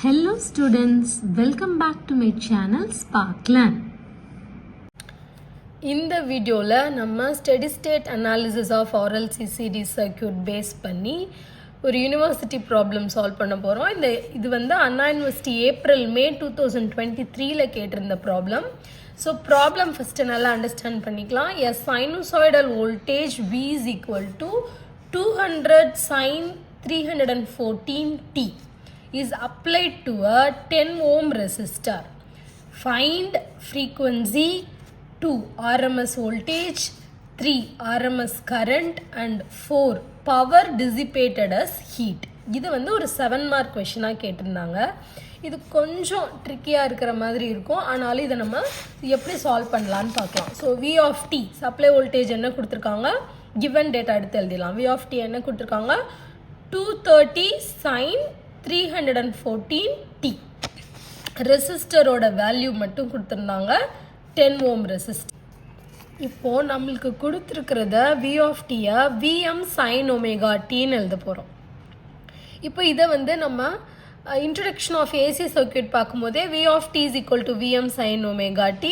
Hello students, welcome back to my channel Sparkland. இந்த வீடியோவில் நம்ம steady state analysis of RLC circuit based பண்ணி ஒரு யூனிவர்சிட்டி ப்ராப்ளம் சால்வ் பண்ண போகிறோம். இது வந்து அண்ணா யூனிவர்சிட்டி மே 2023 கேட்டிருந்த ப்ராப்ளம். ஸோ ப்ராப்ளம் ஃபஸ்ட்டு நல்லா அண்டர்ஸ்டாண்ட் பண்ணிக்கலாம். A sinusoidal voltage V is equal to 200 sin 314t is applied to a 10 ohm resistor. Find frequency 2 RMS voltage, 3 RMS current and 4 power dissipated as heat. இது வந்து ஒரு 7 mark கொஷினாக கேட்டிருந்தாங்க. இது கொஞ்சம் ட்ரிக்கியாக இருக்கிற மாதிரி இருக்கும், ஆனாலும் இதை நம்ம எப்படி சால்வ் பண்ணலான்னு பார்க்கலாம். So V of t supply voltage என்ன கொடுத்துருக்காங்க, கிவன் டேட்டா எடுத்து எழுதிடலாம். V of t என்ன கொடுத்துருக்காங்க, 230 sin 314t. ரெசிஸ்டரோட வேல்யூ மட்டும் கொடுத்துருந்தாங்க 10 ஓம் ரெசிஸ்டர். இப்போது நம்மளுக்கு கொடுத்துருக்கிறத V of t-யை Vm sin omega tன்னு எழுத போகிறோம். இப்போ இதை வந்து நம்ம இன்ட்ரடக்ஷன் ஆஃப் ஏசி சர்க்யூட் பார்க்கும்போதே V of t is equal to Vm sin omega t,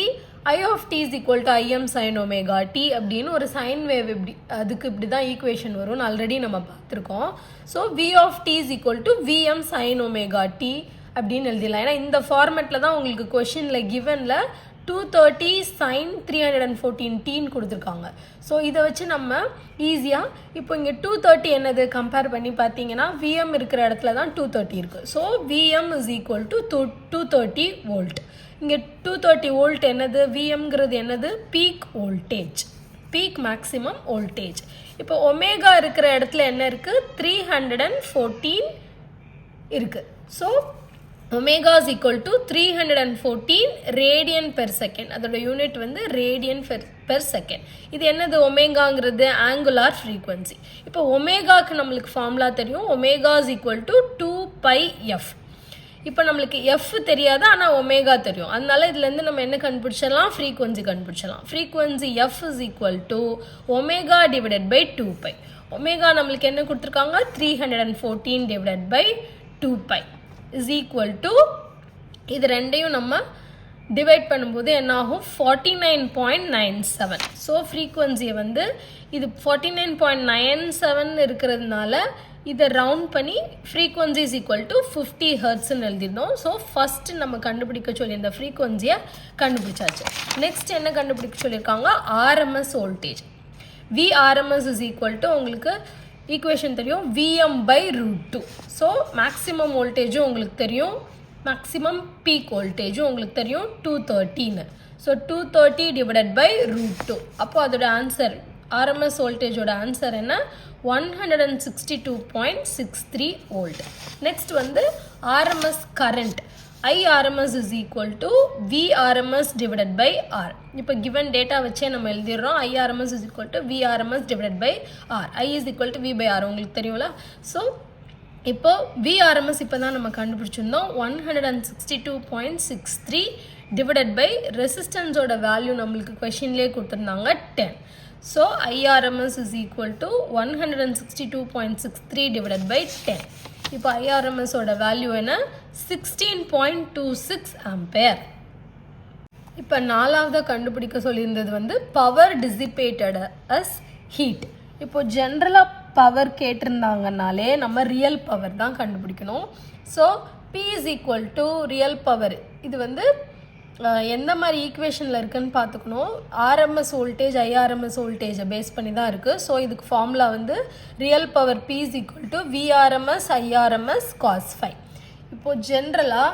I of t is equal to Im sin omega t அப்படின்னு ஒரு சைன் வேவ் அதுக்கு இப்படி தான் ஈக்குவேஷன் வரும்னு ஆல்ரெடி நம்ம பார்த்துருக்கோம். So V of t is equal to Vm sin omega t அப்படின்னு எழுதிடலாம். ஏன்னா இந்த ஃபார்மேட்டில் தான் உங்களுக்கு கொஷினில் கிவனில் 230 sin 314tன்னு கொடுத்துருக்காங்க. ஸோ இதை வச்சு நம்ம ஈஸியாக இப்போ இங்கே 230 என்னது கம்பேர் பண்ணி பார்த்தீங்கன்னா Vm இருக்கிற இடத்துல தான் 230 இருக்குது. So Vm is equal to 230 volt. இங்கே 230 வோல்ட் என்னது, Vmங்கிறது என்னது, peak voltage, peak maximum voltage. இப்போ ஒமேகா இருக்கிற இடத்துல என்ன இருக்குது, 314 இருக்குது. So omega is equal to 314 radian per second. அதோட யூனிட் வந்து ரேடியன் பெர் செகண்ட். இது என்னது, ஒமேகாங்கிறது ஆங்குலார் ஃப்ரீக்வன்சி. இப்போ ஒமேகாவுக்கு நம்மளுக்கு ஃபார்முலா தெரியும், omega is equal to 2πf. இப்போ நம்மளுக்கு எஃப் தெரியாது, ஆனால் ஒமேகா தெரியும். அதனால இதுலேருந்து நம்ம என்ன கண்டுபிடிச்சிடலாம், ஃப்ரீக்வன்சி கண்டுபிடிச்சிடலாம். Frequency F is equal to omega divided by 2π. Omega நம்மளுக்கு என்ன கொடுத்துருக்காங்க, 314 divided by 2π is equal to, இது ரெண்டையும் நம்ம டிவைட் பண்ணும்போது என்ன ஆகும், 49.97. ஸோ ஃப்ரீக்வன்சியை வந்து இது 49.97 இருக்கிறதுனால இதை ரவுண்ட் பண்ணி ஃப்ரீக்வன்சி இஸ் ஈக்குவல் டு 50 ஹெர்ட்ஸ்ன்னு எழுதிருந்தோம். ஸோ ஃபஸ்ட்டு நம்ம கண்டுபிடிக்க சொல்லி இந்த ஃப்ரீக்வன்சியை கண்டுபிடிச்சாச்சு. நெக்ஸ்ட் என்ன கண்டுபிடிக்க சொல்லியிருக்காங்க, RMS voltage. VRMS is equal to உங்களுக்கு ஈக்குவேஷன் தெரியும், Vm by √2. ஸோ மேக்ஸிமம் வோல்டேஜும் உங்களுக்கு தெரியும், மேக்ஸிமம் பீக் வோல்டேஜும் உங்களுக்கு தெரியும் 230ன்னு. So 230 divided by √2. அப்போ அதோட ஆன்சர், RMS வோல்டேஜோட ஆன்சர் என்ன, 162.63 வோல்ட். நெக்ஸ்ட் வந்து RMS current, IRMS is equal to VRMS divided by R. இப்போ given data வச்சே நம்ம எழுதிடுறோம், IRMS is equal to VRMS divided by R. I is equal to V by R உங்களுக்கு தெரியும்ல. So இப்போ VRMS இப்போ தான் நம்ம கண்டுபிடிச்சிருந்தோம், 162.63 divided by ரெசிஸ்டன்ஸோட வேல்யூ நம்மளுக்கு கொஷின்லேயே கொடுத்துருந்தாங்க 10. So IRMS is equal to 162.63 divided by 10. இப்போ IRMSோட வேல்யூ என்ன, 16.26 ஆம்பேர். இப்போ நாலாவது கண்டுபிடிக்க சொல்லியிருந்தது வந்து பவர் டிசிபேட்டட் அஸ் ஹீட். இப்போ ஜென்ரலாக பவர் கேட்டிருந்தாங்கனாலே நம்ம ரியல் பவர் தான் கண்டுபிடிக்கணும். So P is equal to real power. இது வந்து எந்த மாதிரி ஈக்குவேஷனில் இருக்குன்னு பார்த்துக்கணும். RMS வோல்டேஜ் IRMS வோல்டேஜை பேஸ் பண்ணி தான் இருக்குது. ஸோ இதுக்கு ஃபார்முலா வந்து real power P is equal to VRMS IRMS cos phi. இப்போது ஜென்ரலாக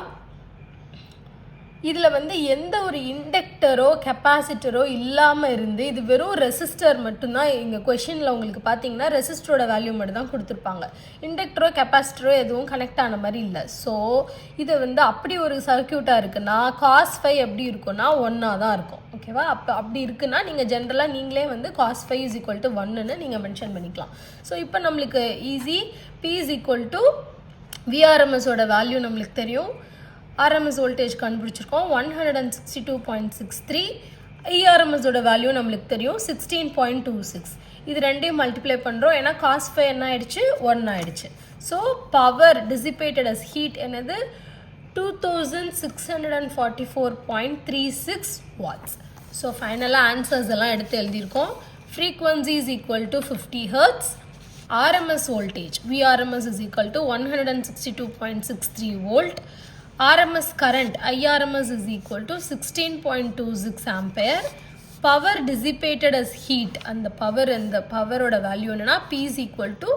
இதில் வந்து எந்த ஒரு இண்டக்டரோ கெப்பாசிட்டரோ இல்லாமல் இருந்து இது வெறும் ரெசிஸ்டர் மட்டும்தான் இங்கே கொஷினில் உங்களுக்கு பார்த்தீங்கன்னா ரெசிஸ்டரோட வேல்யூ மட்டும் தான் கொடுத்துருப்பாங்க. இண்டக்டரோ கெப்பாசிட்டரோ எதுவும் கனெக்ட் ஆன மாதிரி இல்லை. ஸோ இது வந்து அப்படி ஒரு சர்க்யூட்டாக இருக்குன்னா cos phi எப்படி இருக்குன்னா 1 தான் இருக்கும். ஓகேவா, அப்படி இருக்குன்னா நீங்கள் ஜென்ரலாக நீங்களே வந்து cos phi is equal to 1ன்னு நீங்கள் மென்ஷன் பண்ணிக்கலாம். ஸோ இப்போ நம்மளுக்கு easy, P is equal to VRMSோட வேல்யூ நம்மளுக்கு தெரியும், RMS வோல்டேஜ் கண்டுபிடிச்சிருக்கோம் 162.63, IRMSோட வேல்யூ நம்மளுக்கு தெரியும் 16.26. இது ரெண்டையும் மல்டிப்ளை பண்ணுறோம், ஏன்னா cos phi என்ன ஆயிடுச்சு, 1 ஆயிடுச்சு. So power dissipated as heat என்னது 2644.36 watts. So final answers எல்லாம் எடுத்து எழுதியிருக்கோம். Frequency is equal to 50 Hz. RMS voltage VRMS is equal to 162.63 volt. RMS current IRMS is equal to 16.26 ampere. Power dissipated as heat and the power oda value என்னன்னா P is equal to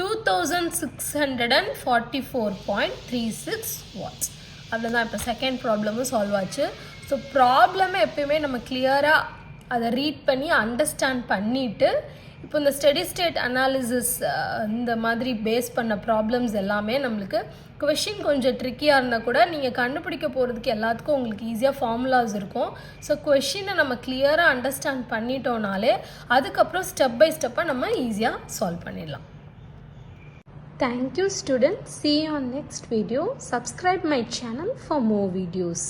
2644.36 watts. அவ்வளோதான். இப்போ second ப்ராப்ளமும் solve ஆச்சு. So ப்ராப்ளமை எப்பயுமே நம்ம கிளியராக அதை read பண்ணி அண்டர்ஸ்டாண்ட் பண்ணிவிட்டு இப்போ இந்த ஸ்டெடி ஸ்டேட் அனாலிசிஸ் இந்த மாதிரி பேஸ் பண்ண ப்ராப்ளம்ஸ் எல்லாமே நம்மளுக்கு கொஷின் கொஞ்சம் ட்ரிக்கியாக இருந்தால் கூட நீங்கள் கண்டுபிடிக்க போகிறதுக்கு எல்லாத்துக்கும் உங்களுக்கு ஈஸியாக ஃபார்முலாஸ் இருக்கும். ஸோ கொஷினை நம்ம கிளியராக அண்டர்ஸ்டாண்ட் பண்ணிட்டோனாலே அதுக்கப்புறம் ஸ்டெப் பை ஸ்டெப்பாக நம்ம ஈஸியாக சால்வ் பண்ணிடலாம். Thank you students. See you on next video. Subscribe my channel for more videos.